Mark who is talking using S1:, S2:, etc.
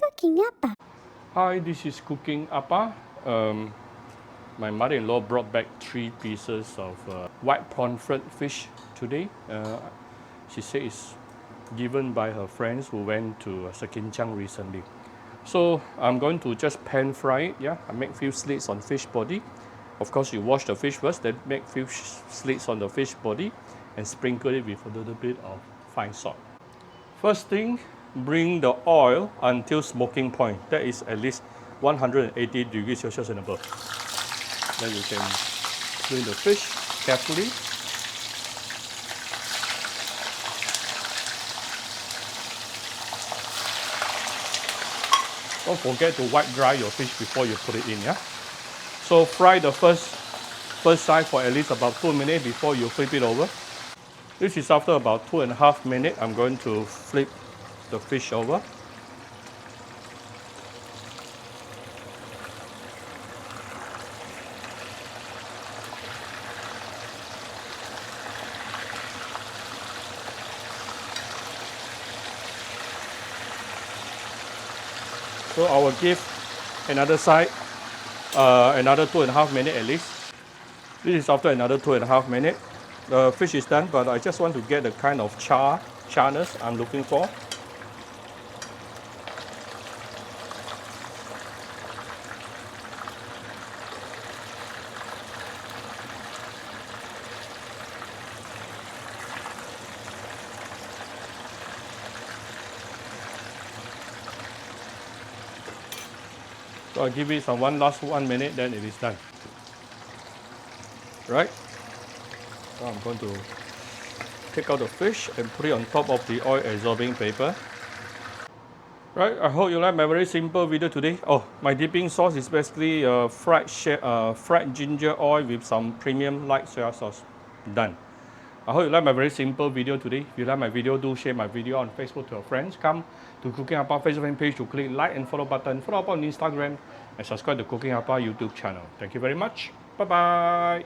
S1: Cooking Appa.
S2: Hi, this is Cooking Appa. My mother-in-law brought back 3 pieces of white pomfret fish today. She said it's given by her friends who went to Sekinchang recently. So I'm going to just pan fry it. Yeah, I make few slits on fish body. Of course, you wash the fish first, then make few slits on the fish body and sprinkle it with a little bit of fine salt. First thing, bring the oil until smoking point. That is at least 180 degrees Celsius and above. Then you can clean the fish carefully. Don't forget to wipe dry your fish before you put it in, yeah? So fry the first side for at least about 2 minutes before you flip it over. This is after about 2.5 minutes. I'm going to flip the fish over. So I will give another side another 2.5 minutes at least. This is after another 2.5 minutes. The fish is done, but I just want to get the kind of charness I'm looking for. So I'll give it some last 1 minute, then it is done. Right? So I'm going to take out the fish and put it on top of the oil absorbing paper. Right, I hope you like my very simple video today. Oh, my dipping sauce is basically fried ginger oil with some premium light soy sauce. Done. I hope you like my very simple video today. If you like my video, do share my video on Facebook to your friends. Come to Cooking Appa Facebook page to click like and follow button. Follow up on Instagram and subscribe to Cooking Appa YouTube channel. Thank you very much. Bye-bye.